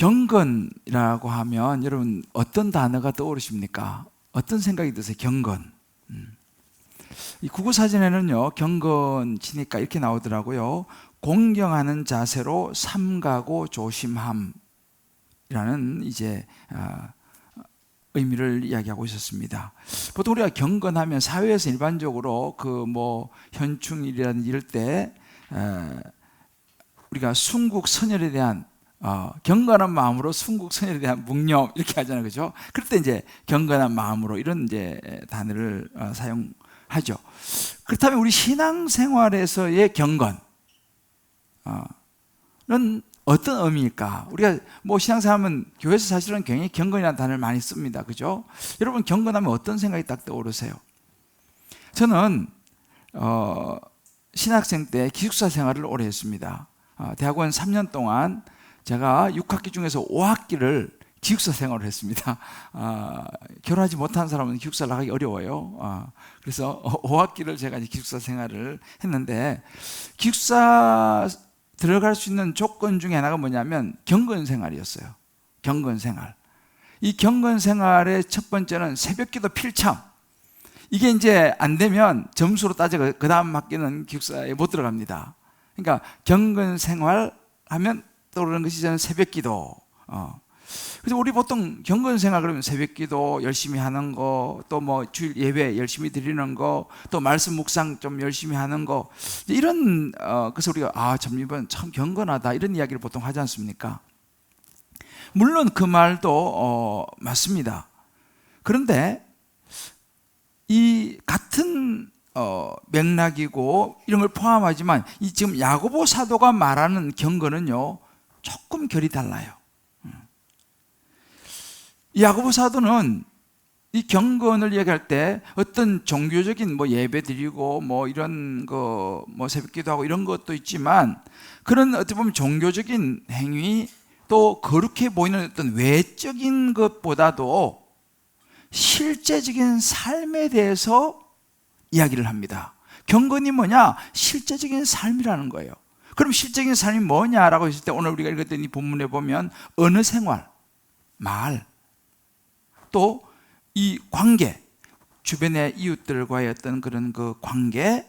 경건이라고 하면 여러분 어떤 단어가 떠오르십니까? 어떤 생각이 드세요? 경건. 이 국어사전에는요, 경건 치니까 이렇게 나오더라고요. 공경하는 자세로 삼가고 조심함이라는 이제 의미를 이야기하고 있었습니다. 보통 우리가 경건하면 사회에서 일반적으로 그 뭐 현충일이라든지 이럴 때 우리가 순국 선열에 대한 경건한 마음으로 순국 선열에 대한 묵념 이렇게 하잖아요, 그죠? 그럴 때 이제 경건한 마음으로 이런 이제 단어를 사용하죠. 그렇다면 우리 신앙생활에서의 경건은 어떤 의미일까? 우리가 뭐 신앙생활하면 교회에서 사실은 굉장히 경건이라는 단어를 많이 씁니다, 그죠? 여러분 경건하면 어떤 생각이 딱 떠오르세요? 저는 신학생 때 기숙사 생활을 오래 했습니다. 대학원 3년 동안 제가 6학기 중에서 5학기를 기숙사 생활을 했습니다. 결혼하지 못한 사람은 기숙사 나가기 어려워요. 그래서 5학기를 제가 기숙사 생활을 했는데, 기숙사 들어갈 수 있는 조건 중에 하나가 뭐냐면 경건 생활이었어요. 경건 생활. 이 경건 생활의 첫 번째는 새벽기도 필참. 이게 이제 안 되면 점수로 따져 그 다음 학기는 기숙사에 못 들어갑니다. 그러니까 경건 생활 하면 떠오르는 것이 저는 새벽기도. 그래서 우리 보통 경건 생활 그러면 새벽기도 열심히 하는 거, 또 뭐 주일 예배 열심히 드리는 거, 또 말씀 묵상 좀 열심히 하는 거, 이런 그래서 우리가 참 이번 참 경건하다 이런 이야기를 보통 하지 않습니까? 물론 그 말도 맞습니다. 그런데 이 같은 맥락이고 이런 걸 포함하지만 이 지금 야고보 사도가 말하는 경건은요 조금 결이 달라요. 야고보 사도는 이 경건을 얘기할 때 어떤 종교적인 뭐 예배 드리고 뭐 이런 거 뭐 새벽기도 하고 이런 것도 있지만, 그런 어떻게 보면 종교적인 행위 또 거룩해 보이는 어떤 외적인 것보다도 실제적인 삶에 대해서 이야기를 합니다. 경건이 뭐냐? 실제적인 삶이라는 거예요. 그럼 실제적인 삶이 뭐냐라고 했을 때 오늘 우리가 읽었던 이 본문에 보면 언어 생활, 말, 또 이 관계, 주변의 이웃들과의 어떤 그런 그 관계,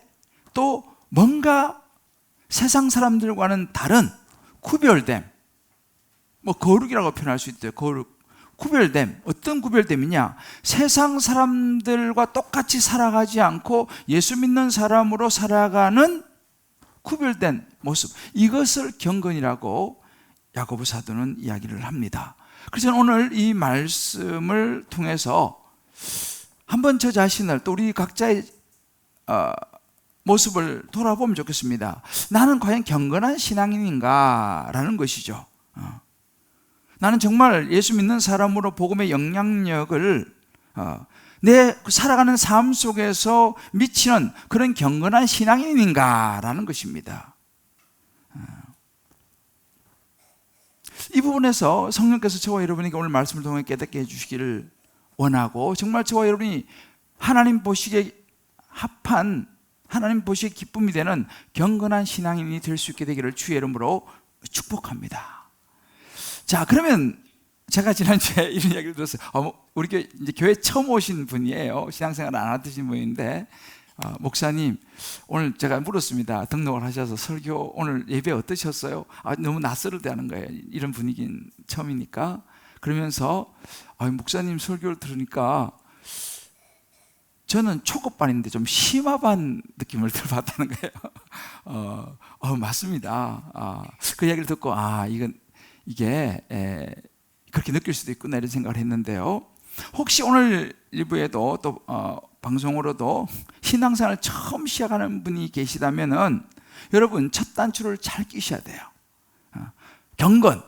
또 뭔가 세상 사람들과는 다른 구별됨, 뭐 거룩이라고 표현할 수 있대요. 거룩, 구별됨. 어떤 구별됨이냐? 세상 사람들과 똑같이 살아가지 않고 예수 믿는 사람으로 살아가는 구별된 모습, 이것을 경건이라고 야고보 사도는 이야기를 합니다. 그래서 저는 오늘 이 말씀을 통해서 한번 저 자신을, 또 우리 각자의 모습을 돌아보면 좋겠습니다. 나는 과연 경건한 신앙인인가? 라는 것이죠. 나는 정말 예수 믿는 사람으로 복음의 영향력을 내 살아가는 삶 속에서 미치는 그런 경건한 신앙인인가? 라는 것입니다. 이 부분에서 성령께서 저와 여러분에게 오늘 말씀을 통해 깨닫게 해주시기를 원하고, 정말 저와 여러분이 하나님 보시기에 합한, 하나님 보시기에 기쁨이 되는 경건한 신앙인이 될 수 있게 되기를 주의 이름으로 축복합니다. 자, 그러면 제가 지난주에 이런 이야기를 들었어요. 우리 교회 처음 오신 분이에요. 신앙생활 안 하시는 분인데, 목사님, 오늘 제가 물었습니다. 등록을 하셔서 설교 오늘 예배 어떠셨어요? 너무 낯설을 대하는 거예요. 이런 분위기는 처음이니까. 그러면서 목사님 설교를 들으니까 저는 초급반인데 좀 심화반 느낌을 받다는 거예요. 맞습니다. 그 이야기를 듣고 이게 그렇게 느낄 수도 있구나 이런 생각을 했는데요. 혹시 오늘 일부에도 또 방송으로도 신앙생활을 처음 시작하는 분이 계시다면은 여러분 첫 단추를 잘 끼셔야 돼요. 경건.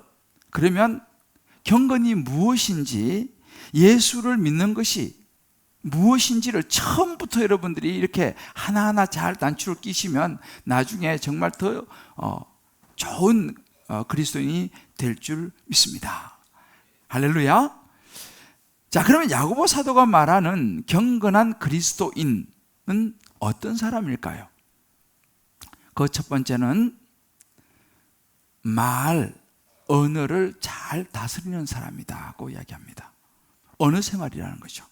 그러면 경건이 무엇인지, 예수를 믿는 것이 무엇인지를 처음부터 여러분들이 이렇게 하나하나 잘 단추를 끼시면 나중에 정말 더 좋은 그리스도인이 될 줄 믿습니다. 할렐루야. 자, 그러면 야고보 사도가 말하는 경건한 그리스도인은 어떤 사람일까요? 그 첫 번째는 말, 언어를 잘 다스리는 사람이다고 이야기합니다. 언어 생활이라는 거죠.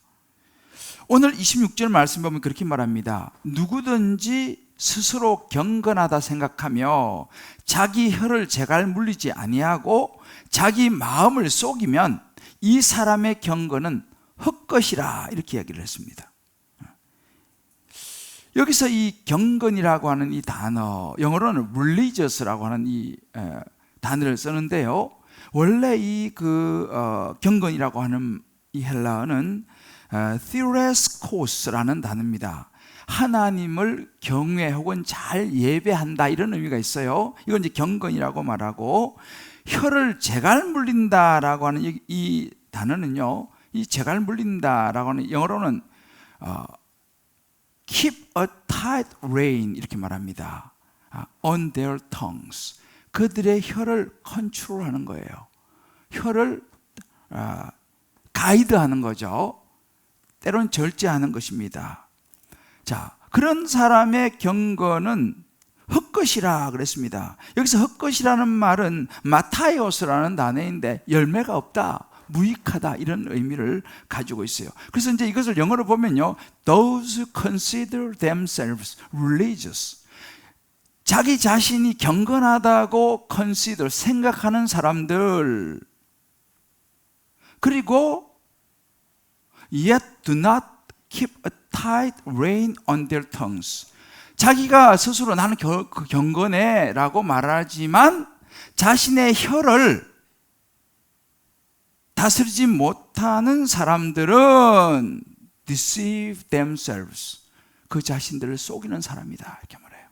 오늘 26절 말씀 보면 그렇게 말합니다. 누구든지 스스로 경건하다 생각하며 자기 혀를 제갈 물리지 아니하고 자기 마음을 속이면 이 사람의 경건은 헛것이라, 이렇게 이야기를 했습니다. 여기서 이 경건이라고 하는 이 단어, 영어로는 religious라고 하는 이 단어를 쓰는데요. 원래 이 경건이라고 하는 이 헬라어는 theoreskos라는 단어입니다. 하나님을 경외 혹은 잘 예배한다, 이런 의미가 있어요. 이건 이제 경건이라고 말하고, 혀를 제갈 물린다라고 하는 이 단어는요, 이 제갈 물린다라고 하는 영어로는 keep a tight rein, 이렇게 말합니다. on their tongues. 그들의 혀를 컨트롤하는 거예요. 혀를 가이드하는 거죠. 때론 절제하는 것입니다. 자, 그런 사람의 경건은 헛것이라 그랬습니다. 여기서 헛것이라는 말은 마타이오스라는 단어인데 열매가 없다, 무익하다, 이런 의미를 가지고 있어요. 그래서 이제 이것을 영어로 보면요, those who consider themselves religious, 자기 자신이 경건하다고 consider, 생각하는 사람들, 그리고 yet do not keep a tight rein on their tongues, 자기가 스스로 나는 경건해 라고 말하지만 자신의 혀를 다스리지 못하는 사람들은 deceive themselves, 그 자신들을 속이는 사람이다, 이렇게 말해요.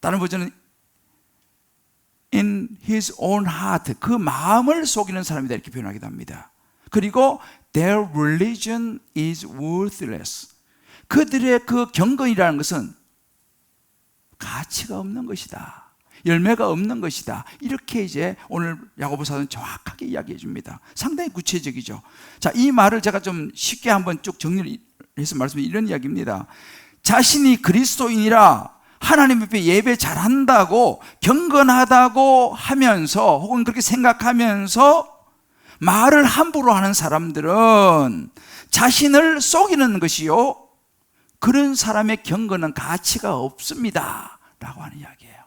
다른 버전은 in his own heart, 그 마음을 속이는 사람이다, 이렇게 표현하기도 합니다. 그리고 their religion is worthless, 그들의 그 경건이라는 것은 가치가 없는 것이다, 열매가 없는 것이다, 이렇게 이제 오늘 야고보 사도는 정확하게 이야기해 줍니다. 상당히 구체적이죠. 자, 이 말을 제가 좀 쉽게 한번 쭉 정리를 해서 말씀드리면 이런 이야기입니다. 자신이 그리스도인이라 하나님 앞에 예배 잘한다고, 경건하다고 하면서 혹은 그렇게 생각하면서 말을 함부로 하는 사람들은 자신을 속이는 것이요, 그런 사람의 경건은 가치가 없습니다 라고 하는 이야기예요.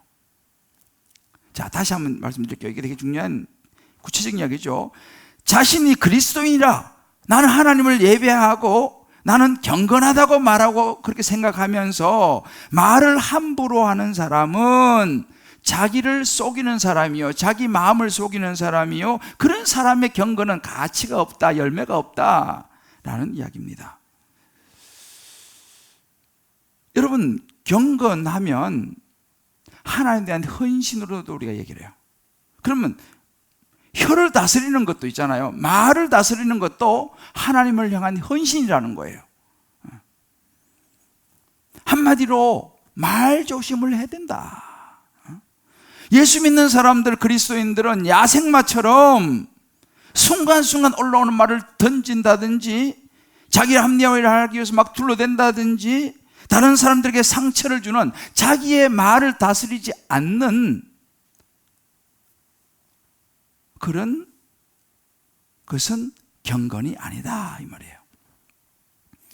자, 다시 한번 말씀드릴게요. 이게 되게 중요한 구체적인 이야기죠. 자신이 그리스도인이라, 나는 하나님을 예배하고 나는 경건하다고 말하고 그렇게 생각하면서 말을 함부로 하는 사람은 자기를 속이는 사람이요, 자기 마음을 속이는 사람이요, 그런 사람의 경건은 가치가 없다, 열매가 없다 라는 이야기입니다. 여러분, 경건하면 하나님에 대한 헌신으로도 우리가 얘기를 해요. 그러면 혀를 다스리는 것도 있잖아요. 말을 다스리는 것도 하나님을 향한 헌신이라는 거예요. 한마디로 말 조심을 해야 된다. 예수 믿는 사람들, 그리스도인들은 야생마처럼 순간순간 올라오는 말을 던진다든지, 자기의 합리화를 하기 위해서 막 둘러댄다든지, 다른 사람들에게 상처를 주는, 자기의 말을 다스리지 않는 그런 것은 경건이 아니다, 이 말이에요.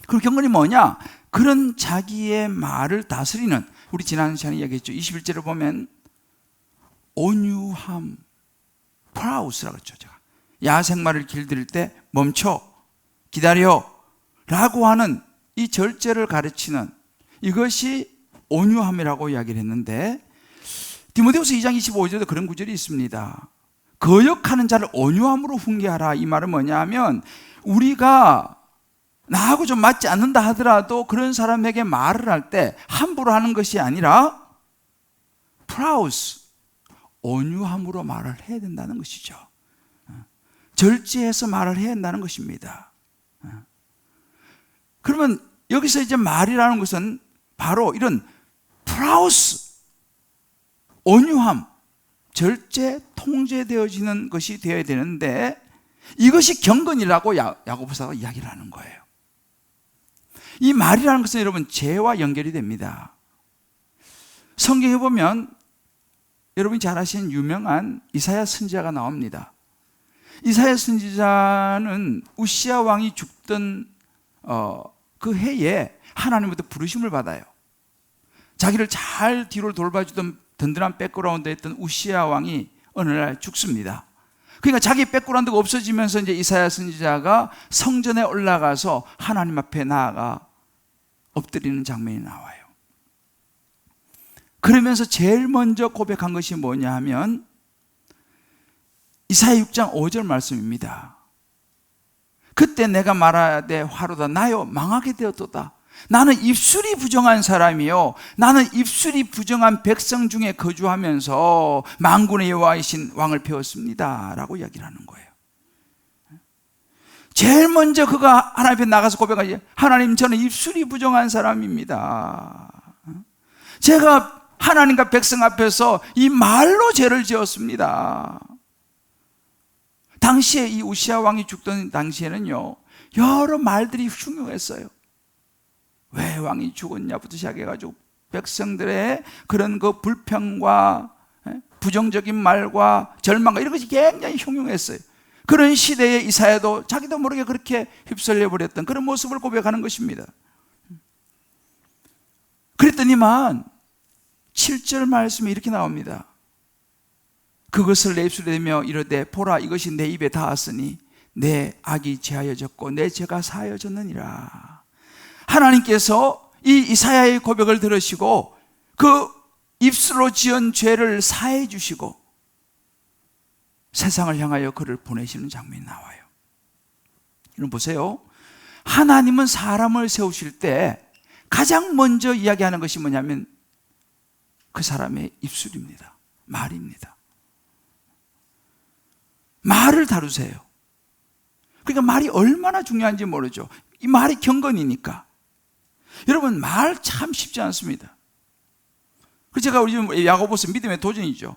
그럼 경건이 뭐냐? 그런 자기의 말을 다스리는, 우리 지난 시간에 이야기했죠. 21절을 보면 온유함, 프라우스라고 했죠. 제가 야생마를 길들일 때 멈춰, 기다려 라고 하는 이 절제를 가르치는, 이것이 온유함이라고 이야기를 했는데, 디모데후서 2장 25절에도 그런 구절이 있습니다. 거역하는 자를 온유함으로 훈계하라. 이 말은 뭐냐면, 우리가 나하고 좀 맞지 않는다 하더라도 그런 사람에게 말을 할 때 함부로 하는 것이 아니라 프라우스, 온유함으로 말을 해야 된다는 것이죠. 절제해서 말을 해야 한다는 것입니다. 그러면 여기서 이제 말이라는 것은 바로 이런 프라우스, 온유함, 절제, 통제되어지는 것이 되어야 되는데, 이것이 경건이라고 야고보서가 이야기를 하는 거예요. 이 말이라는 것은 여러분 죄와 연결이 됩니다. 성경에 보면 여러분이 잘 아시는 유명한 이사야 선지자가 나옵니다. 이사야 선지자는 우시야 왕이 죽던 그 해에 하나님부터 부르심을 받아요. 자기를 잘 뒤로 돌봐주던 든든한 백그라운드에 있던 우시야 왕이 어느 날 죽습니다. 그러니까 자기 백그라운드가 없어지면서 이제 이사야 선지자가 성전에 올라가서 하나님 앞에 나아가 엎드리는 장면이 나와요. 그러면서 제일 먼저 고백한 것이 뭐냐 하면 이사야 6장 5절 말씀입니다. 그때 내가 말하되 화로다 나여 망하게 되었도다. 나는 입술이 부정한 사람이요 나는 입술이 부정한 백성 중에 거주하면서 만군의 여호와이신 왕을 배웠습니다 라고 이야기를 하는 거예요. 제일 먼저 그가 하나님 앞에 나가서 고백하지, 하나님 저는 입술이 부정한 사람입니다. 제가 하나님과 백성 앞에서 이 말로 죄를 지었습니다. 당시에 이 우시야 왕이 죽던 당시에는요 여러 말들이 흉흉했어요. 왜 왕이 죽었냐부터 시작해가지고 백성들의 그런 그 불평과 부정적인 말과 절망과 이런 것이 굉장히 흉흉했어요. 그런 시대에 이사야도 자기도 모르게 그렇게 휩쓸려 버렸던 그런 모습을 고백하는 것입니다. 그랬더니만 7절 말씀이 이렇게 나옵니다. 그것을 내 입술에 대며 이르되 보라 이것이 내 입에 닿았으니 내 악이 제하여졌고 내 죄가 사하여졌느니라. 하나님께서 이 이사야의 고백을 들으시고 그 입술로 지은 죄를 사해 주시고 세상을 향하여 그를 보내시는 장면이 나와요. 여러분 보세요. 하나님은 사람을 세우실 때 가장 먼저 이야기하는 것이 뭐냐면 그 사람의 입술입니다. 말입니다. 말을 다루세요. 그러니까 말이 얼마나 중요한지 모르죠. 이 말이 경건이니까. 여러분 말 참 쉽지 않습니다. 그래서 제가 우리 지금 야고보서 믿음의 도전이죠.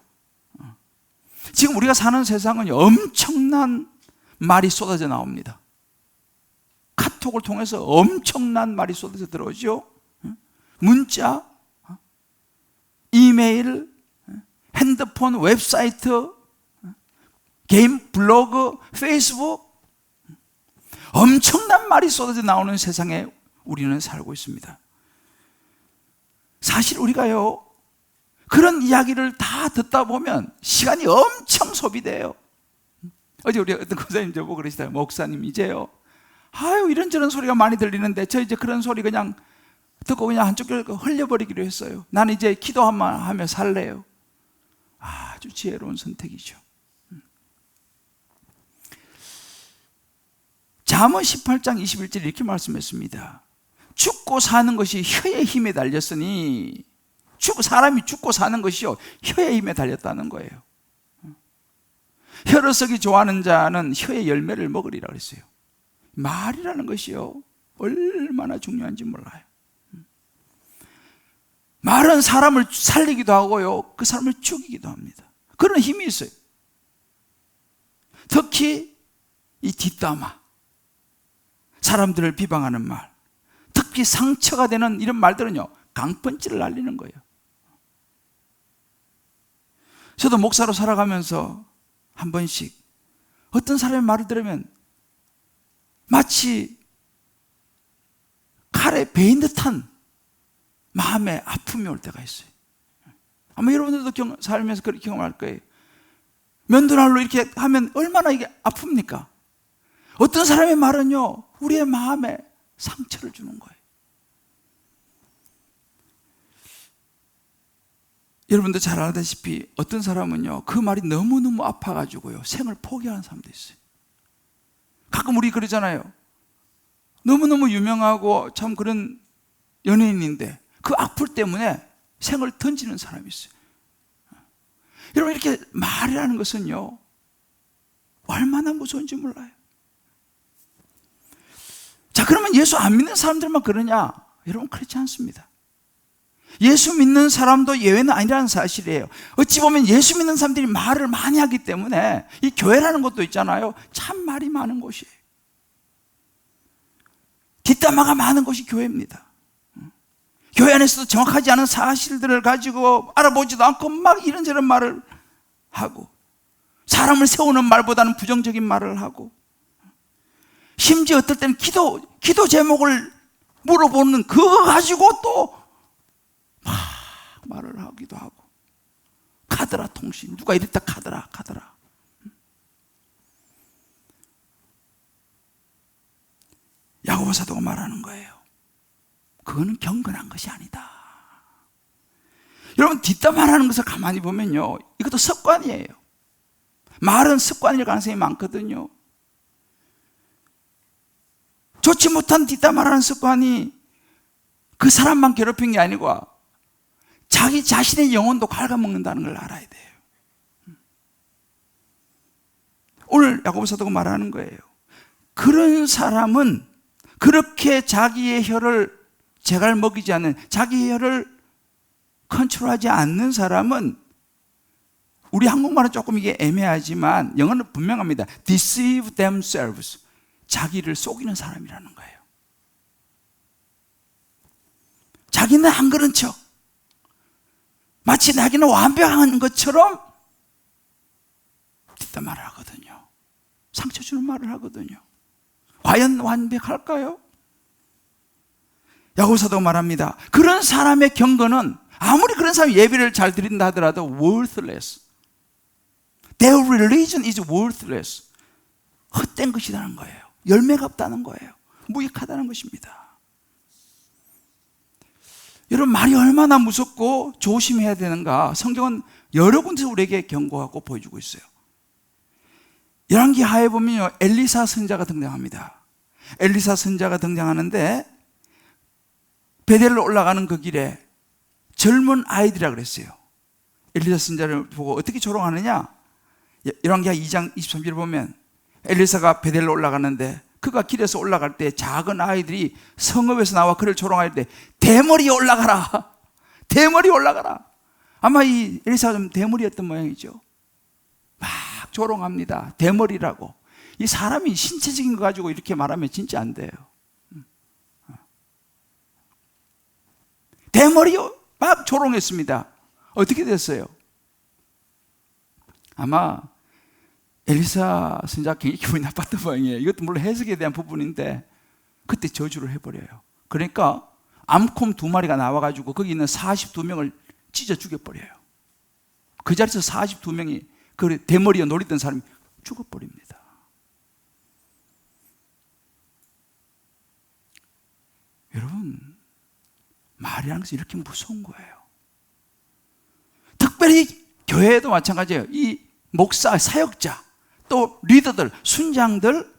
지금 우리가 사는 세상은 엄청난 말이 쏟아져 나옵니다. 카톡을 통해서 엄청난 말이 쏟아져 들어오죠. 문자, 이메일, 핸드폰, 웹사이트, 게임, 블로그, 페이스북, 엄청난 말이 쏟아져 나오는 세상에 우리는 살고 있습니다. 사실 우리가요 그런 이야기를 다 듣다 보면 시간이 엄청 소비돼요. 어제 우리 어떤 권사님 저보고 그러시더라고요. 목사님 이제요 이런저런 소리가 많이 들리는데 저 이제 그런 소리 그냥 듣고 그냥 한쪽 귀를 흘려버리기로 했어요. 나는 이제 기도 한번 하며 살래요. 아주 지혜로운 선택이죠. 잠언 18장 21절 이렇게 말씀했습니다. 죽고 사는 것이 혀의 힘에 달렸으니 사람이 죽고 사는 것이요 혀의 힘에 달렸다는 거예요. 혀를 쓰기 좋아하는 자는 혀의 열매를 먹으리라 그랬어요. 말이라는 것이요 얼마나 중요한지 몰라요. 말은 사람을 살리기도 하고요 그 사람을 죽이기도 합니다. 그런 힘이 있어요. 특히 이 뒷담화, 사람들을 비방하는 말, 특히 상처가 되는 이런 말들은요 강펀치를 날리는 거예요. 저도 목사로 살아가면서 한 번씩 어떤 사람의 말을 들으면 마치 칼에 베인 듯한 마음의 아픔이 올 때가 있어요. 아마 여러분들도 살면서 그렇게 경험할 거예요. 면도날로 이렇게 하면 얼마나 이게 아픕니까? 어떤 사람의 말은요 우리의 마음에 상처를 주는 거예요. 여러분도 잘 알다시피 어떤 사람은요 그 말이 너무너무 아파가지고요 생을 포기하는 사람도 있어요. 가끔 우리 그러잖아요. 너무너무 유명하고 참 그런 연예인인데 그 악플 때문에 생을 던지는 사람이 있어요. 여러분 이렇게 말이라는 것은요 얼마나 무서운지 몰라요. 자, 그러면 예수 안 믿는 사람들만 그러냐? 여러분 그렇지 않습니다. 예수 믿는 사람도 예외는 아니라는 사실이에요. 어찌 보면 예수 믿는 사람들이 말을 많이 하기 때문에 이 교회라는 것도 있잖아요 참 말이 많은 곳이에요. 뒷담화가 많은 곳이 교회입니다. 교회 안에서도 정확하지 않은 사실들을 가지고 알아보지도 않고 막 이런저런 말을 하고, 사람을 세우는 말보다는 부정적인 말을 하고, 심지어 어떨 때는 기도 제목을 물어보는 그거 가지고 또 막 말을 하기도 하고, 카더라 통신, 누가 이랬다 카더라. 야고보 사도가 말하는 거예요. 그거는 경건한 것이 아니다. 여러분, 뒷담화하는 것을 가만히 보면요, 이것도 습관이에요. 말은 습관일 가능성이 많거든요. 좋지 못한 뒷담화하는 습관이 그 사람만 괴롭힌 게 아니고 자기 자신의 영혼도 갉아먹는다는 걸 알아야 돼요. 오늘 야고보 사도가 말하는 거예요. 그런 사람은, 그렇게 자기의 혀를 제갈 먹이지 않는, 자기의 혀를 컨트롤하지 않는 사람은, 우리 한국말은 조금 이게 애매하지만 영어는 분명합니다. deceive themselves, 자기를 속이는 사람이라는 거예요. 자기는 안 그런 척, 마치 자기는 완벽한 것처럼 뒷담화를 하거든요. 상처 주는 말을 하거든요. 과연 완벽할까요? 야고보 사도가 말합니다. 그런 사람의 경건은, 아무리 그런 사람이 예배를 잘 드린다 하더라도 worthless. Their religion is worthless. 헛된 것이라는 거예요. 열매가 없다는 거예요. 무익하다는 것입니다. 여러분, 말이 얼마나 무섭고 조심해야 되는가, 성경은 여러 군데서 우리에게 경고하고 보여주고 있어요. 열왕기 하에 보면요, 엘리사 선자가 등장합니다. 엘리사 선자가 등장하는데 베델로 올라가는 그 길에 젊은 아이들이라 그랬어요. 엘리사 선자를 보고 어떻게 조롱하느냐, 열왕기하 2장 23절을 보면 엘리사가 베델로 올라가는데 그가 길에서 올라갈 때 작은 아이들이 성읍에서 나와 그를 조롱할 때 대머리에 올라가라, 대머리에 올라가라. 아마 이 엘리사가 좀 대머리였던 모양이죠. 막 조롱합니다. 대머리라고. 이 사람이 신체적인 거 가지고 이렇게 말하면 진짜 안 돼요. 대머리 막 조롱했습니다. 어떻게 됐어요? 아마 엘리사 선지자가 굉장히 기분이 나빴던 모양이에요. 이것도 물론 해석에 대한 부분인데 그때 저주를 해버려요. 그러니까 암콤 2마리가 나와가지고 거기 있는 42명을 찢어 죽여버려요. 그 자리에서 42명이 그 대머리에 놀리던 사람이 죽어버립니다. 여러분, 말이라는 것은 이렇게 무서운 거예요. 특별히 교회에도 마찬가지예요. 이 목사, 사역자, 또 리더들, 순장들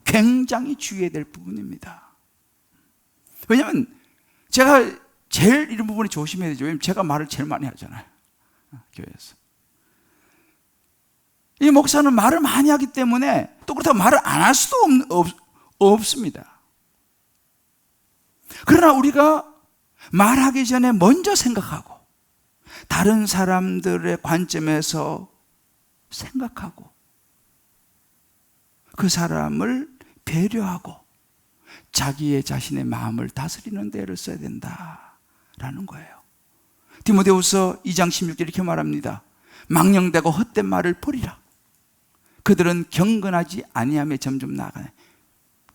굉장히 주의해야 될 부분입니다. 왜냐하면 제가 제일 이런 부분이 조심해야 되죠. 왜냐하면 제가 말을 제일 많이 하잖아요, 교회에서. 이 목사는 말을 많이 하기 때문에 또 그렇다고 말을 안 할 수도 없습니다. 그러나 우리가 말하기 전에 먼저 생각하고 다른 사람들의 관점에서 생각하고 그 사람을 배려하고 자기의 자신의 마음을 다스리는 데를 써야 된다라는 거예요. 디모데후서 2장 16절 이렇게 말합니다. 망령되고 헛된 말을 버리라. 그들은 경건하지 아니하며 점점 나아가네.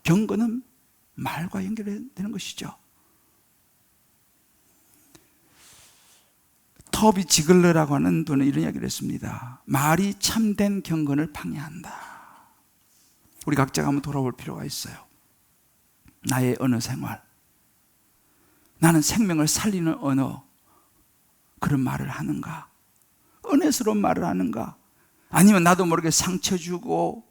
경건은 말과 연결되는 것이죠. 터비 지글러라고 하는 분은 이런 이야기를 했습니다. 말이 참된 경건을 방해한다. 우리 각자가 한번 돌아볼 필요가 있어요. 나의 언어 생활, 나는 생명을 살리는 언어, 그런 말을 하는가? 은혜스러운 말을 하는가? 아니면 나도 모르게 상처 주고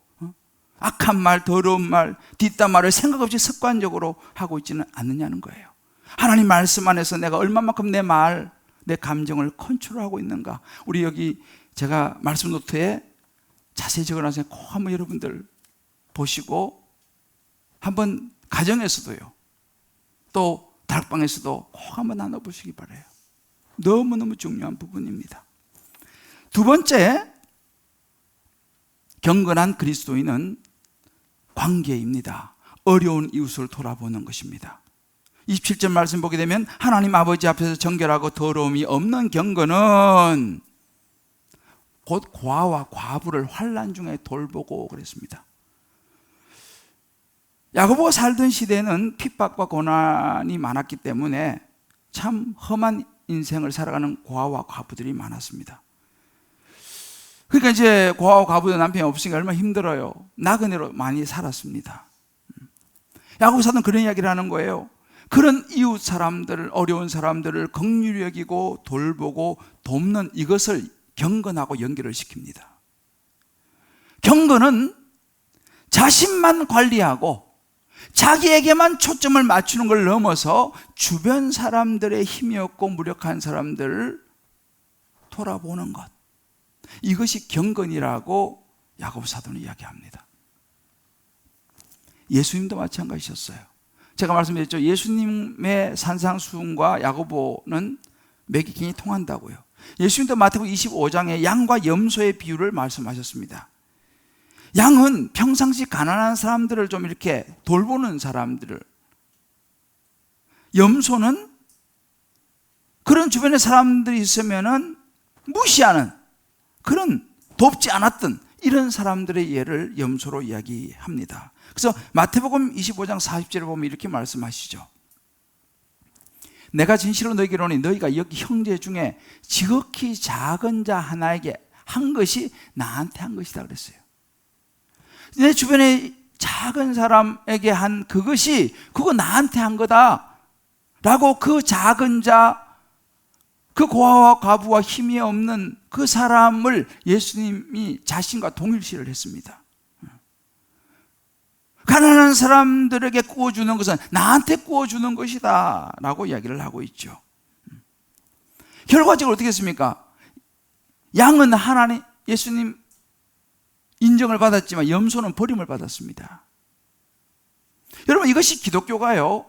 악한 말, 더러운 말, 뒷담화를 생각 없이 습관적으로 하고 있지는 않느냐는 거예요. 하나님 말씀 안에서 내가 얼마만큼 내 말, 내 감정을 컨트롤하고 있는가? 우리 여기 제가 말씀 노트에 자세히 적어놨으니 꼭 한번 여러분들 보시고 한번 가정에서도요, 또 다락방에서도 꼭 한번 나눠보시기 바라요. 너무너무 중요한 부분입니다. 두 번째, 경건한 그리스도인은 관계입니다. 어려운 이웃을 돌아보는 것입니다. 27절 말씀 보게 되면 하나님 아버지 앞에서 정결하고 더러움이 없는 경건은 곧 고아와 과부를 환난 중에 돌보고 그랬습니다. 야고보가 살던 시대에는 핍박과 고난이 많았기 때문에 참 험한 인생을 살아가는 고아와 과부들이 많았습니다. 그러니까 이제 고아와 과부들 남편이 없으니까 얼마나 힘들어요. 나그네로 많이 살았습니다. 야고보 사도는 그런 이야기를 하는 거예요. 그런 이웃 사람들을, 어려운 사람들을 긍휼히 여기고 돌보고 돕는 이것을 경건하고 연결을 시킵니다. 경건은 자신만 관리하고 자기에게만 초점을 맞추는 걸 넘어서 주변 사람들의 힘이 없고 무력한 사람들을 돌아보는 것, 이것이 경건이라고 야고보 사도는 이야기합니다. 예수님도 마찬가지셨어요. 제가 말씀드렸죠. 예수님의 산상수훈과 야고보는 매기경이 통한다고요. 예수님도 마태복음 25장에 양과 염소의 비유를 말씀하셨습니다. 양은 평상시 가난한 사람들을 좀 이렇게 돌보는 사람들을, 염소는 그런 주변에 사람들이 있으면은 무시하는, 그런 돕지 않았던 이런 사람들의 예를 염소로 이야기합니다. 그래서 마태복음 25장 40절에 보면 이렇게 말씀하시죠. 내가 진실로 너희에게 이르노니 너희가 여기 형제 중에 지극히 작은 자 하나에게 한 것이 나한테 한 것이다 그랬어요. 내 주변에 작은 사람에게 한 그것이 그거 나한테 한 거다 라고 그 작은 자, 그 고아와 과부와 힘이 없는 그 사람을 예수님이 자신과 동일시를 했습니다. 가난한 사람들에게 구워주는 것은 나한테 구워주는 것이다 라고 이야기를 하고 있죠. 결과적으로 어떻게 했습니까? 양은 하나님, 예수님 인정을 받았지만 염소는 버림을 받았습니다. 여러분, 이것이 기독교가요,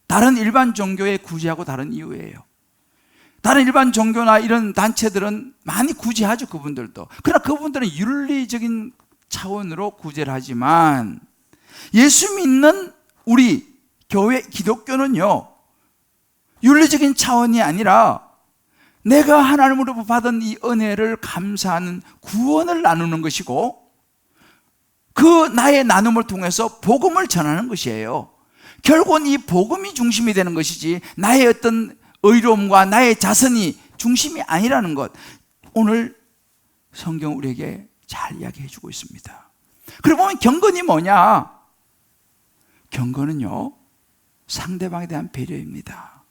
다른 일반 종교에 구제하고 다른 이유예요. 다른 일반 종교나 이런 단체들은 많이 구제하죠, 그분들도. 그러나 그분들은 윤리적인 차원으로 구제를 하지만 예수 믿는 우리 교회 기독교는요, 윤리적인 차원이 아니라 내가 하나님으로부터 받은 이 은혜를 감사하는 구원을 나누는 것이고, 그 나의 나눔을 통해서 복음을 전하는 것이에요. 결국은 이 복음이 중심이 되는 것이지 나의 어떤 의로움과 나의 자선이 중심이 아니라는 것, 오늘 성경 우리에게 잘 이야기해 주고 있습니다. 그러고 보면 경건이 뭐냐? 경건은요, 상대방에 대한 배려입니다.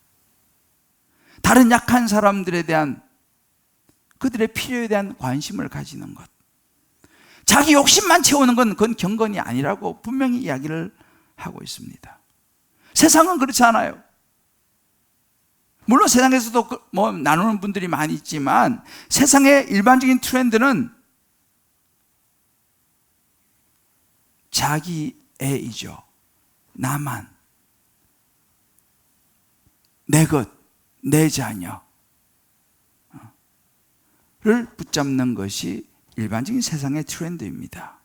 다른 약한 사람들에 대한, 그들의 필요에 대한 관심을 가지는 것. 자기 욕심만 채우는 건 그건 경건이 아니라고 분명히 이야기를 하고 있습니다. 세상은 그렇지 않아요. 물론 세상에서도 뭐 나누는 분들이 많이 있지만 세상의 일반적인 트렌드는 자기애이죠. 나만, 내 것, 내 자녀를 붙잡는 것이 일반적인 세상의 트렌드입니다.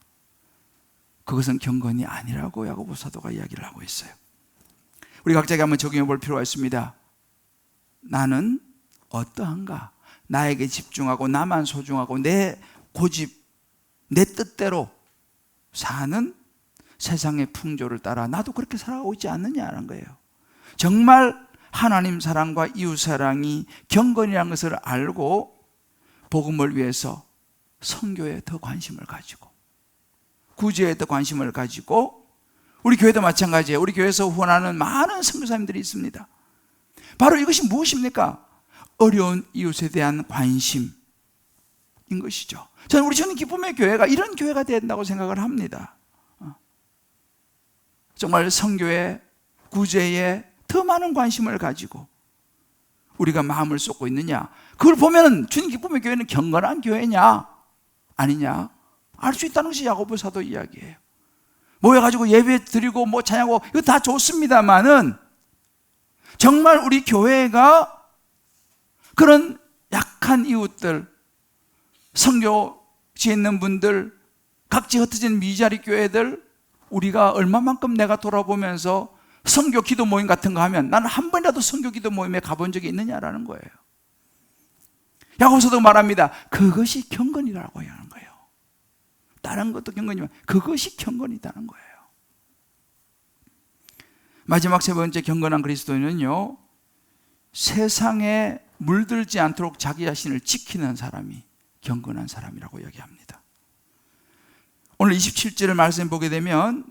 그것은 경건이 아니라고 야고보 사도가 이야기를 하고 있어요. 우리 각자에게 한번 적용해 볼 필요가 있습니다. 나는 어떠한가? 나에게 집중하고 나만 소중하고 내 고집, 내 뜻대로 사는 세상의 풍조를 따라 나도 그렇게 살아가고 있지 않느냐는 거예요. 정말 하나님 사랑과 이웃 사랑이 경건이라는 것을 알고 복음을 위해서 선교에 더 관심을 가지고, 구제에 더 관심을 가지고, 우리 교회도 마찬가지예요. 우리 교회에서 후원하는 많은 선교사님들이 있습니다. 바로 이것이 무엇입니까? 어려운 이웃에 대한 관심인 것이죠. 저는 우리 주님 기쁨의 교회가 이런 교회가 된다고 생각을 합니다. 정말 선교에, 구제에 더 많은 관심을 가지고 우리가 마음을 쏟고 있느냐, 그걸 보면 주님 기쁨의 교회는 경건한 교회냐 아니냐 알 수 있다는 것이 야고보 사도 이야기예요. 모여가지고 예배 드리고 뭐 찬양하고 이거 다 좋습니다만은 정말 우리 교회가 그런 약한 이웃들, 선교지에 있는 분들, 각지 흩어진 미자리 교회들, 우리가 얼마만큼 내가 돌아보면서 선교 기도 모임 같은 거 하면 나는 한 번이라도 선교 기도 모임에 가본 적이 있느냐라는 거예요. 야고보서도 말합니다. 그것이 경건이라고 하는 거예요. 다른 것도 경건이지만 그것이 경건이다는 거예요. 마지막 세 번째 경건한 그리스도인은요, 세상에 물들지 않도록 자기 자신을 지키는 사람이 경건한 사람이라고 이야기합니다. 오늘 27절을 말씀 보게 되면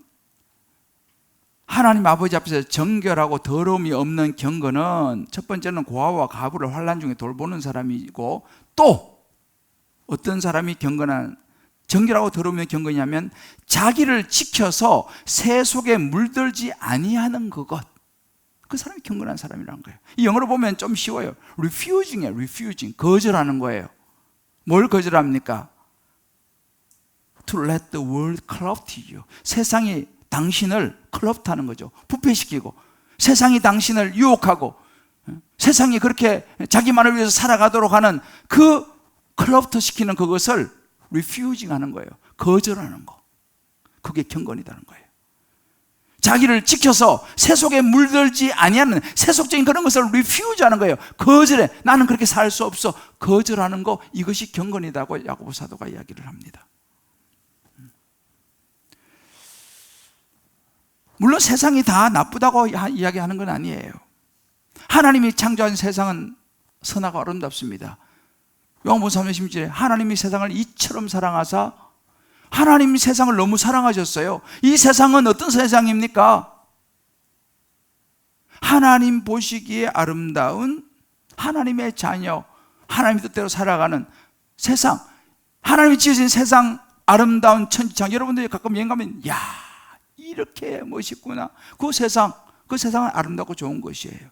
하나님 아버지 앞에서 정결하고 더러움이 없는 경건은 첫 번째는 고아와 과부를 환난 중에 돌보는 사람이고, 또 어떤 사람이 경건한 정결하고 더러움의 경건이냐면 자기를 지켜서 새 속에 물들지 아니하는 그것, 그 사람이 경건한 사람이라는 거예요. 이 영어로 보면 좀 쉬워요. refusing이에요. refusing, 거절하는 거예요. 뭘 거절합니까? To let the world corrupt you. 세상이 당신을 corrupt하는 거죠. 부패시키고, 세상이 당신을 유혹하고, 세상이 그렇게 자기만을 위해서 살아가도록 하는 그 corrupt 시키는 그것을 refusing 하는 거예요. 거절하는 거. 그게 경건이라는 거예요. 자기를 지켜서 세속에 물들지 아니하는 세속적인 그런 것을 refuse 하는 거예요. 거절해. 나는 그렇게 살 수 없어. 거절하는 거, 이것이 경건이라고 야고보 사도가 이야기를 합니다. 물론 세상이 다 나쁘다고 이야기하는 건 아니에요. 하나님이 창조한 세상은 선하고 아름답습니다. 요한복음 3장 16절에 하나님이 세상을 이처럼 사랑하사, 하나님이 세상을 너무 사랑하셨어요. 이 세상은 어떤 세상입니까? 하나님 보시기에 아름다운 하나님의 자녀, 하나님 뜻대로 살아가는 세상, 하나님이 지으신 세상, 아름다운 천지창. 여러분들이 가끔 여행 가면 야, 이렇게 멋있구나. 그 세상은 아름답고 좋은 것이에요.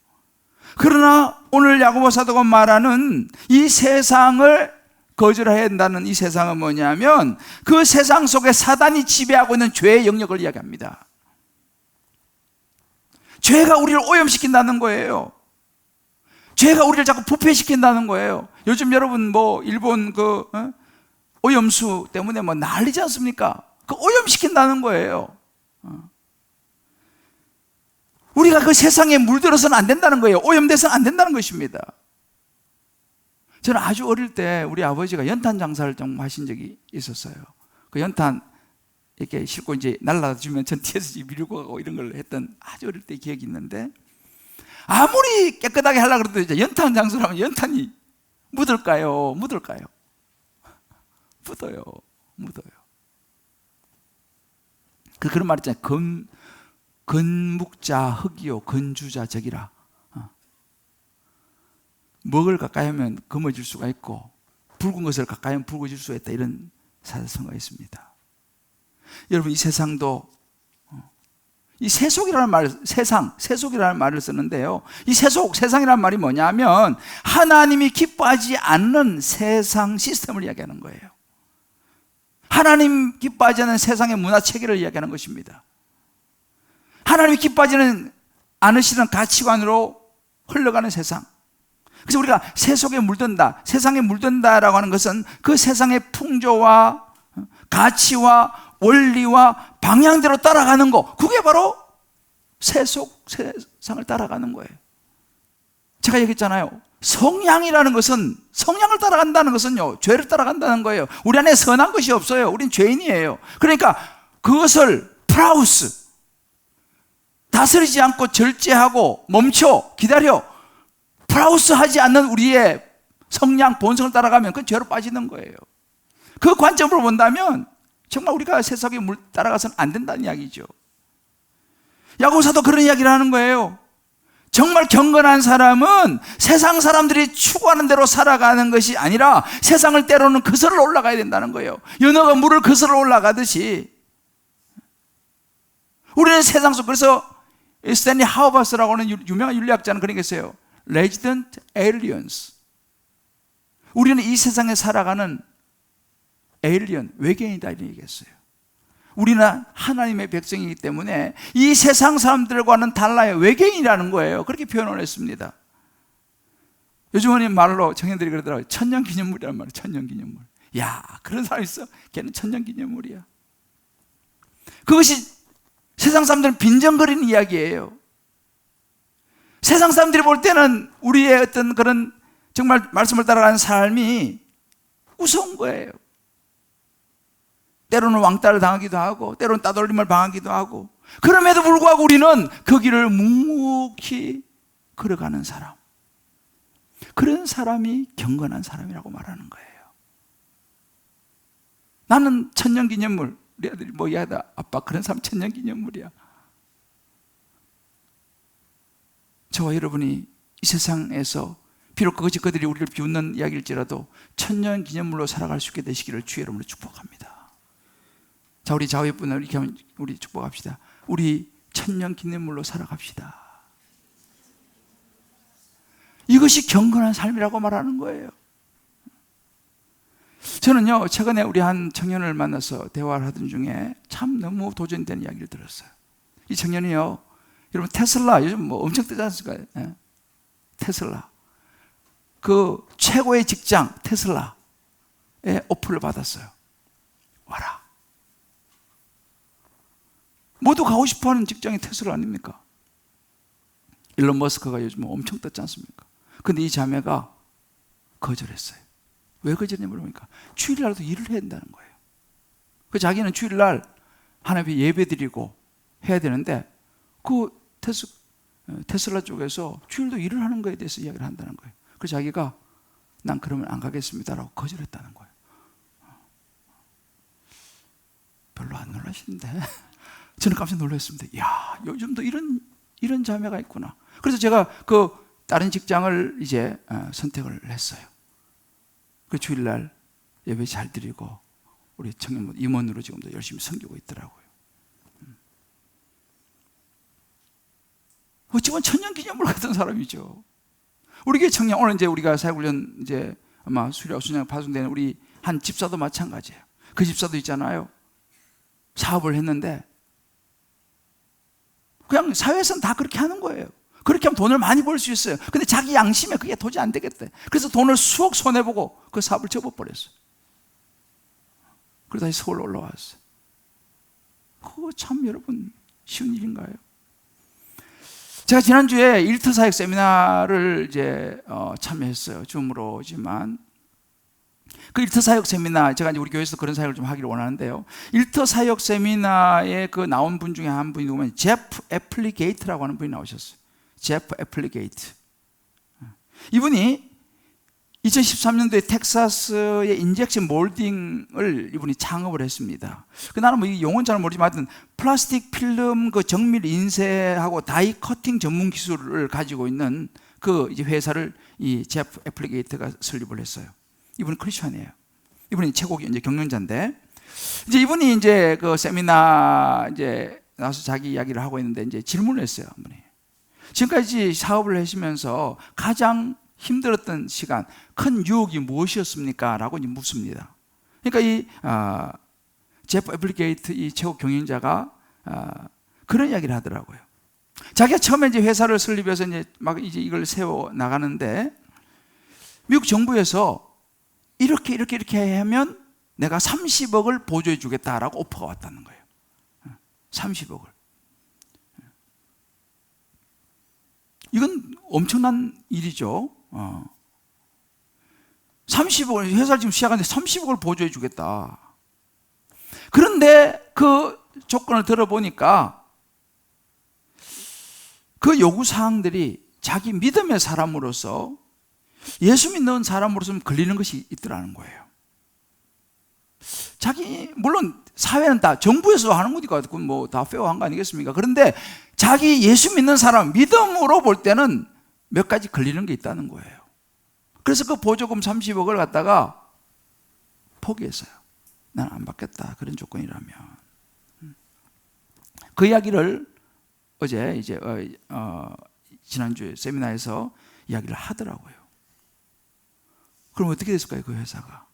그러나 오늘 야고보 사도가 말하는 이 세상을 거절해야 한다는 이 세상은 뭐냐면 그 세상 속에 사단이 지배하고 있는 죄의 영역을 이야기합니다. 죄가 우리를 오염시킨다는 거예요. 죄가 우리를 자꾸 부패시킨다는 거예요. 요즘 여러분 일본 오염수 때문에 난리지 않습니까? 그 오염시킨다는 거예요. 우리가 그 세상에 물들어서는 안 된다는 거예요. 오염돼서는 안 된다는 것입니다. 저는 아주 어릴 때 우리 아버지가 연탄 장사를 좀 하신 적이 있었어요. 그 연탄 이렇게 싣고 이제 날라주면 전 뒤에서 밀고 가고 이런 걸 했던 아주 어릴 때 기억이 있는데, 아무리 깨끗하게 하려고 그래도 이제 연탄 장사를 하면 연탄이 묻을까요? 묻어요. 그런 말 있잖아요. 건묵자 흙이요 건주자 적이라. 먹을 가까이 하면 검어질 수가 있고 붉은 것을 가까이 하면 붉어질 수가 있다, 이런 사자성어가 있습니다. 여러분, 이 세상도 이 세속이라는 말, 세속이라는 말을 쓰는데요, 이 세상이라는 말이 뭐냐면 하나님이 기뻐하지 않는 세상 시스템을 이야기하는 거예요. 하나님 기뻐하지 않는 세상의 문화 체계를 이야기하는 것입니다. 하나님이 기뻐하지는 않으시는 가치관으로 흘러가는 세상. 그래서 우리가 세속에 물든다, 세상에 물든다라고 하는 것은 그 세상의 풍조와 가치와 원리와 방향대로 따라가는 거, 그게 바로 세상을 따라가는 거예요. 제가 얘기했잖아요. 성향이라는 것은, 성향을 따라간다는 것은요, 죄를 따라간다는 거예요. 우리 안에 선한 것이 없어요. 우린 죄인이에요. 그러니까 그것을 프라우스, 다스리지 않고 절제하고 멈춰 기다려 프라우스 하지 않는 우리의 성향 본성을 따라가면 그건 죄로 빠지는 거예요. 그 관점으로 본다면 정말 우리가 세상에 따라가서는 안 된다는 이야기죠. 야고보서도 그런 이야기를 하는 거예요. 정말 경건한 사람은 세상 사람들이 추구하는 대로 살아가는 것이 아니라 세상을 때로는 거슬러 올라가야 된다는 거예요. 연어가 물을 거슬러 올라가듯이 우리는 세상 속, 그래서 스탠리 하우버스라고 하는 유명한 윤리학자는 그런 게 있어요. Resident aliens. 우리는 이 세상에 살아가는 에일리언, 외계인이다, 이런 얘기했어요. 우리는 하나님의 백성이기 때문에 이 세상 사람들과는 달라요. 외계인이라는 거예요. 그렇게 표현을 했습니다. 요즘은 말로 청년들이 그러더라고요. 천년기념물이란 말이에요. 천년기념물. 야, 그런 사람 있어? 걔는 천년기념물이야. 그것이 세상 사람들은 빈정거리는 이야기예요. 세상 사람들이 볼 때는 우리의 어떤 그런 정말 말씀을 따라가는 삶이 무서운 거예요. 때로는 왕따를 당하기도 하고 때로는 따돌림을 당하기도 하고, 그럼에도 불구하고 우리는 그 길을 묵묵히 걸어가는 사람, 그런 사람이 경건한 사람이라고 말하는 거예요. 나는 천년기념물, 우리 아들이 뭐 야다 아빠 그런 사람 천년기념물이야. 저와 여러분이 이 세상에서 비록 그것이 그들이 우리를 비웃는 이야기일지라도 천년기념물로 살아갈 수 있게 되시기를 주의 이름으로 축복합니다. 자, 우리 좌우분을 이렇게 하면 우리 축복합시다. 우리 천년기념물로 살아갑시다. 이것이 경건한 삶이라고 말하는 거예요. 저는요, 최근에 우리 한 청년을 만나서 대화를 하던 중에 참 너무 도전되는 이야기를 들었어요. 이 청년이요, 여러분 테슬라 요즘 뭐 엄청 뜨지 않습니까? 예? 테슬라 그 최고의 직장 테슬라에 오퍼를 받았어요. 와라. 모두 가고 싶어하는 직장이 테슬라 아닙니까? 일론 머스크가 요즘 엄청 떴지 않습니까? 근데 이 자매가 거절했어요. 왜 거절했냐 물어보니까 주일날도 일을 해야 된다는 거예요. 그 자기는 주일날 하나님 예배 드리고 해야 되는데 그 테슬라 쪽에서 주일도 일을 하는 거에 대해서 이야기를 한다는 거예요. 그래서 자기가 난 그러면 안 가겠습니다라고 거절했다는 거예요. 별로 안 놀라시는데 저는 깜짝 놀랐습니다. 야, 요즘도 이런 자매가 있구나. 그래서 제가 그 다른 직장을 이제 선택을 했어요. 그 주일날 예배 잘 드리고 우리 청년 임원으로 지금도 열심히 섬기고 있더라고요. 어찌보면 천년기념물 같은 사람이죠. 우리 교회 청년, 오늘 이제 우리가 사역훈련 이제 아마 수료하고 순양 파송되는 우리 한 집사도 마찬가지예요. 그 집사도 있잖아요. 사업을 했는데 그냥 사회에서는 다 그렇게 하는 거예요. 그렇게 하면 돈을 많이 벌 수 있어요. 근데 자기 양심에 그게 도저히 안 되겠대. 그래서 돈을 수억 손해보고 그 사업을 접어버렸어요. 그러다 다시 서울 올라왔어요. 그거 참 여러분 쉬운 일인가요? 제가 지난주에 일터사역 세미나를 이제 참여했어요. 줌으로지만 그 일터사역 세미나, 제가 이제 우리 교회에서 그런 사역을 좀 하기를 원하는데요. 일터사역 세미나에 그 나온 분 중에 한 분이 누구면 제프 애플리게이트라고 하는 분이 나오셨어요. 제프 애플리게이트. 이분이 2013년도에 텍사스의 인젝션 몰딩을 이분이 창업을 했습니다. 나는 뭐 이 용어는 잘 모르지만 하여튼 플라스틱 필름 그 정밀 인쇄하고 다이 커팅 전문 기술을 가지고 있는 그 이제 회사를 이 제프 애플리게이트가 설립을 했어요. 이분은 크리스천이에요. 이분이 최고 이제 경영자인데, 이제 이분이 이제 그 세미나 이제 나와서 자기 이야기를 하고 있는데 이제 질문을 했어요. 한 분이. 지금까지 사업을 하시면서 가장 힘들었던 시간, 큰 유혹이 무엇이었습니까? 라고 이제 묻습니다. 그러니까 이 제프 애플리게이트 이 최고 경영자가 그런 이야기를 하더라고요. 자기가 처음에 이제 회사를 설립해서 이제 이걸 세워 나가는데 미국 정부에서 이렇게 하면 내가 30억을 보조해 주겠다라고 오퍼가 왔다는 거예요. 30억을. 이건 엄청난 일이죠. 30억을, 회사를 지금 시작하는데 30억을 보조해 주겠다. 그런데 그 조건을 들어보니까 그 요구사항들이 자기 믿음의 사람으로서, 예수 믿는 사람으로서 걸리는 것이 있더라는 거예요. 자기, 물론 사회는 다 정부에서 하는 거니까 그건 뭐 다 페어한 거 아니겠습니까? 그런데 자기 예수 믿는 사람, 믿음으로 볼 때는 몇 가지 걸리는 게 있다는 거예요. 그래서 그 보조금 30억을 갖다가 포기했어요. 난 안 받겠다, 그런 조건이라면. 그 이야기를 어제 이제 지난주에 세미나에서 이야기를 하더라고요. 그럼 어떻게 됐을까요, 그 회사가?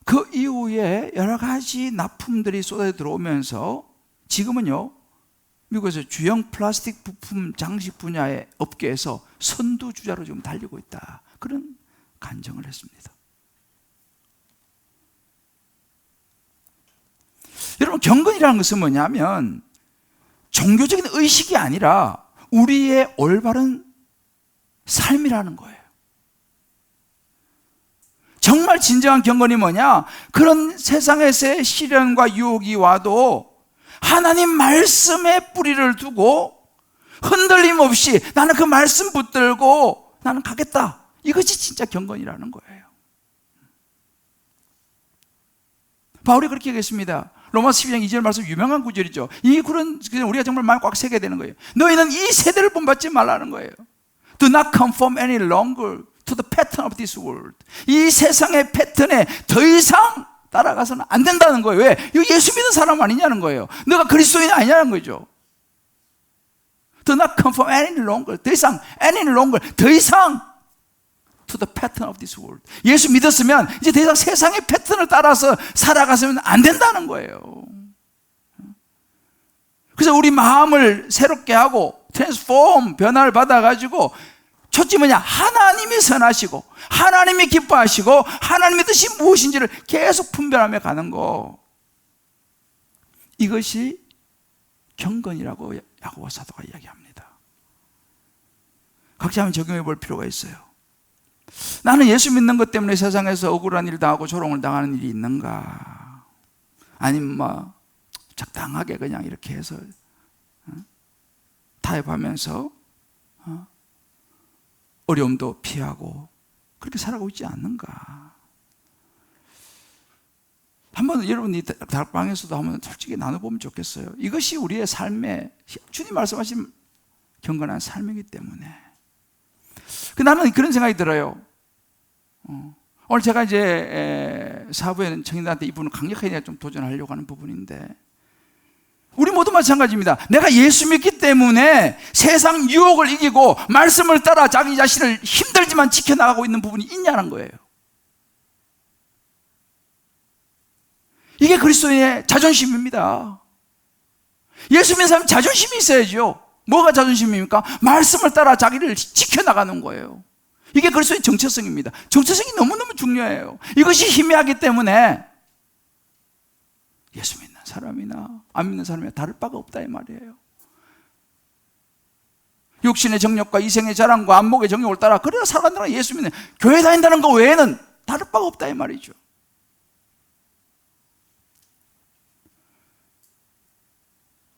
그 이후에 여러 가지 납품들이 쏟아져 들어오면서 지금은요, 미국에서 주형 플라스틱 부품 장식 분야의 업계에서 선두주자로 지금 달리고 있다, 그런 간증을 했습니다. 여러분, 경건이라는 것은 뭐냐면 종교적인 의식이 아니라 우리의 올바른 삶이라는 거예요. 정말 진정한 경건이 뭐냐? 그런 세상에서의 시련과 유혹이 와도 하나님 말씀에 뿌리를 두고 흔들림 없이 나는 그 말씀 붙들고 나는 가겠다. 이것이 진짜 경건이라는 거예요. 바울이 그렇게 얘기했습니다. 로마서 12장 2절 말씀 유명한 구절이죠. 이 글은 우리가 정말 마음 꽉 새겨야 되는 거예요. 너희는 이 세대를 본받지 말라는 거예요. Do not conform any longer to the pattern of this world. 이 세상의 패턴에 더 이상 따라가서는 안 된다는 거예요. 왜? 이거 예수 믿는 사람 아니냐는 거예요. 너가 그리스도인 아니냐는 거죠. Do not conform any longer. 더 이상 any longer. 더 이상 to the pattern of this world. 예수 믿었으면 이제 더 이상 세상의 패턴을 따라서 살아가서는 안 된다는 거예요. 그래서 우리 마음을 새롭게 하고 트랜스폼 변화를 받아가지고 첫째 뭐냐? 하나님이 선하시고 하나님이 기뻐하시고 하나님의 뜻이 무엇인지를 계속 분별하며 가는 거, 이것이 경건이라고 야고보 사도가 이야기합니다. 각자 한번 적용해 볼 필요가 있어요. 나는 예수 믿는 것 때문에 세상에서 억울한 일 당하고 조롱을 당하는 일이 있는가? 아니면 뭐 적당하게 그냥 이렇게 해서 타협하면서 어려움도 피하고 그렇게 살아가고 있지 않는가? 한번 여러분이 다락방에서도 한번 솔직히 나눠보면 좋겠어요. 이것이 우리의 삶의, 주님 말씀하신 경건한 삶이기 때문에. 나는 그런 생각이 들어요. 오늘 제가 이제 사부에는 청년들한테 이 부분을 강력하게 좀 도전하려고 하는 부분인데, 우리 모두 마찬가지입니다. 내가 예수 믿기 때문에 세상 유혹을 이기고 말씀을 따라 자기 자신을 힘들지만 지켜나가고 있는 부분이 있냐는 거예요. 이게 그리스도인의 자존심입니다. 예수 믿는 사람은 자존심이 있어야죠. 뭐가 자존심입니까? 말씀을 따라 자기를 지켜나가는 거예요. 이게 그리스도의 정체성입니다. 정체성이 너무너무 중요해요. 이것이 희미하기 때문에 예수 믿는 사람이나 안 믿는 사람이나 다를 바가 없다 이 말이에요. 육신의 정욕과 이생의 자랑과 안목의 정욕을 따라 그래야 살아간다는, 예수 믿는 교회 다닌다는 것 외에는 다를 바가 없다 이 말이죠.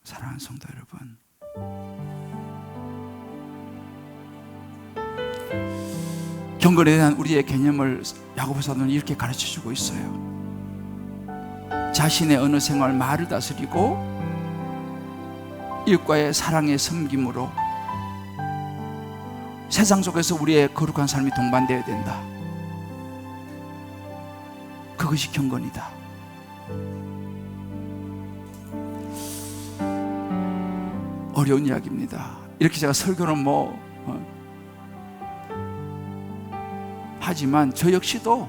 사랑하는 성도 여러분, 경건에 대한 우리의 개념을 야고보 사도는 이렇게 가르쳐주고 있어요. 자신의 언어 생활, 말을 다스리고 이웃과의 사랑의 섬김으로 세상 속에서 우리의 거룩한 삶이 동반되어야 된다. 그것이 경건이다. 어려운 이야기입니다. 이렇게 제가 설교는 하지만 저 역시도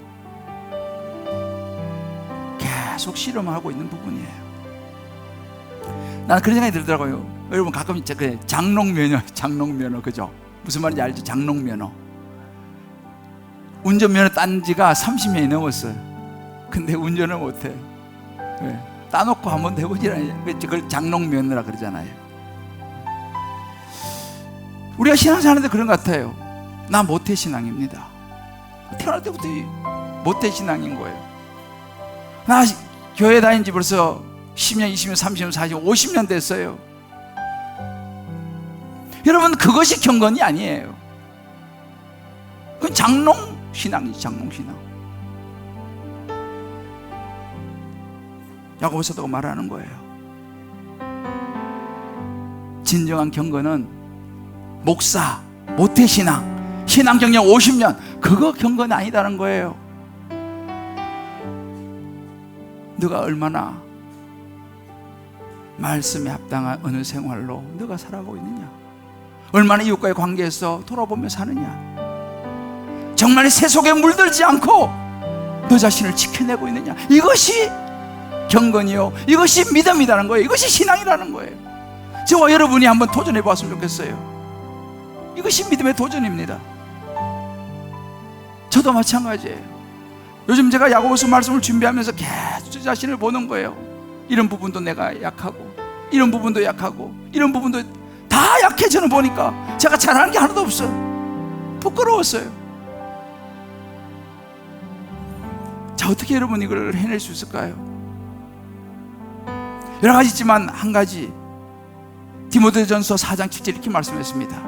계속 실험하고 있는 부분이에요. 나는 그런 생각이 들더라고요. 여러분 가끔 장롱면허 그죠? 무슨 말인지 알죠? 장롱면허. 운전면허 딴 지가 30년이 넘었어요. 근데 운전을 못해. 왜? 따놓고 한번 해보지라. 그걸 장롱면허라 그러잖아요. 우리가 신앙생활하는데 그런 것 같아요. 나 모태신앙입니다. 태어날 때부터 모태신앙인 거예요. 나 교회 다닌 지 벌써 10년, 20년, 30년, 40년, 50년 됐어요. 여러분, 그것이 경건이 아니에요. 그건 장롱신앙이지, 장롱신앙. 야고보 사도가 말하는 거예요. 진정한 경건은 목사, 모태신앙, 신앙 경력 50년, 그거 경건 아니다는 거예요. 너가 얼마나 말씀에 합당한 어느 생활로 너가 살아가고 있느냐, 얼마나 이웃과의 관계에서 돌아보며 사느냐, 정말 새 속에 물들지 않고 너 자신을 지켜내고 있느냐, 이것이 경건이요, 이것이 믿음이라는 거예요. 이것이 신앙이라는 거예요. 저와 여러분이 한번 도전해 보았으면 좋겠어요. 이것이 믿음의 도전입니다. 저도 마찬가지예요. 요즘 제가 야고보서 말씀을 준비하면서 계속 저 자신을 보는 거예요. 이런 부분도 내가 약하고, 이런 부분도 약하고 이런 부분도 다 약해. 저는 보니까 제가 잘하는 게 하나도 없어요. 부끄러웠어요. 자, 어떻게 여러분 이걸 해낼 수 있을까요? 여러 가지 있지만 한 가지, 디모데전서 4장 7절 이렇게 말씀했습니다.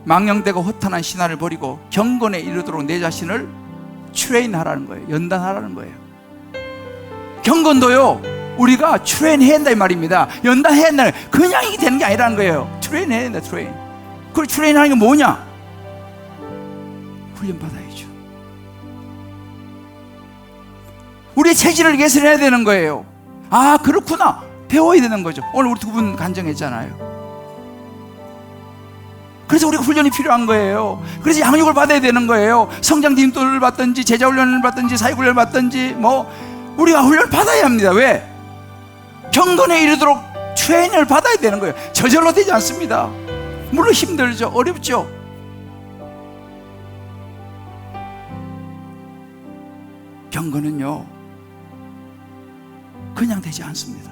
망령되고 허탄한 신화를 버리고 경건에 이르도록 내 자신을 트레인하라는 거예요. 연단하라는 거예요. 경건도요, 우리가 트레인해야 한다 이 말입니다. 연단해야 한다. 그냥 이게 되는 게 아니라는 거예요. 트레인해야 된다. 트레인. 그걸 트레인하는 게 뭐냐? 훈련 받아야죠. 우리의 체질을 개선해야 되는 거예요. 아, 그렇구나. 배워야 되는 거죠. 오늘 우리 두 분 간증했잖아요. 그래서 우리가 훈련이 필요한 거예요. 그래서 양육을 받아야 되는 거예요. 성장 디딤돌을 받든지 제자 훈련을 받든지 사역 훈련을 받든지 우리가 훈련을 받아야 합니다. 왜? 경건에 이르도록 트레이닝을 받아야 되는 거예요. 저절로 되지 않습니다. 물론 힘들죠. 어렵죠. 경건은요, 그냥 되지 않습니다.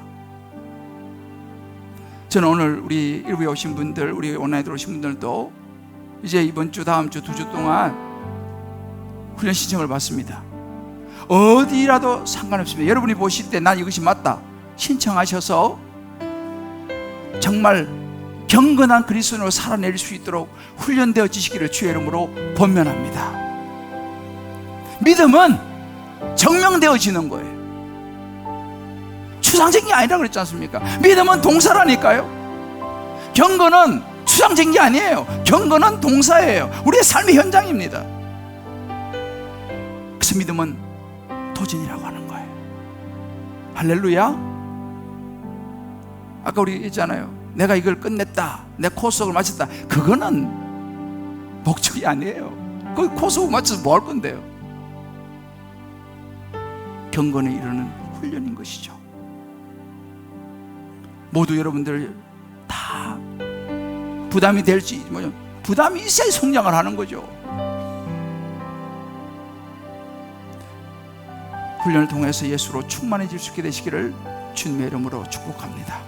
저는 오늘 우리 일부에 오신 분들, 우리 온라인으로 오신 분들도 이제 이번 주, 다음 주, 2주 동안 훈련 신청을 받습니다. 어디라도 상관없습니다. 여러분이 보실 때 난 이것이 맞다 신청하셔서 정말 경건한 그리스도인으로 살아낼 수 있도록 훈련되어지시기를 주의 이름으로 권면합니다. 믿음은 정명되어지는 거예요. 추상적인 게 아니라 그랬지 않습니까? 믿음은 동사라니까요. 경건은 추상적인 게 아니에요. 경건은 동사예요. 우리의 삶의 현장입니다. 그래서 믿음은 도전이라고 하는 거예요. 할렐루야. 아까 우리 했잖아요. 내가 이걸 끝냈다, 내 코스웍을 마쳤다. 그거는 목적이 아니에요. 그 코스웍 맞춰서 뭐 할 건데요? 경건에 이르는 훈련인 것이죠. 모두 여러분들 다 부담이 될지, 부담이 있어야 성장을 하는 거죠. 훈련을 통해서 예수로 충만해질 수 있게 되시기를 주님의 이름으로 축복합니다.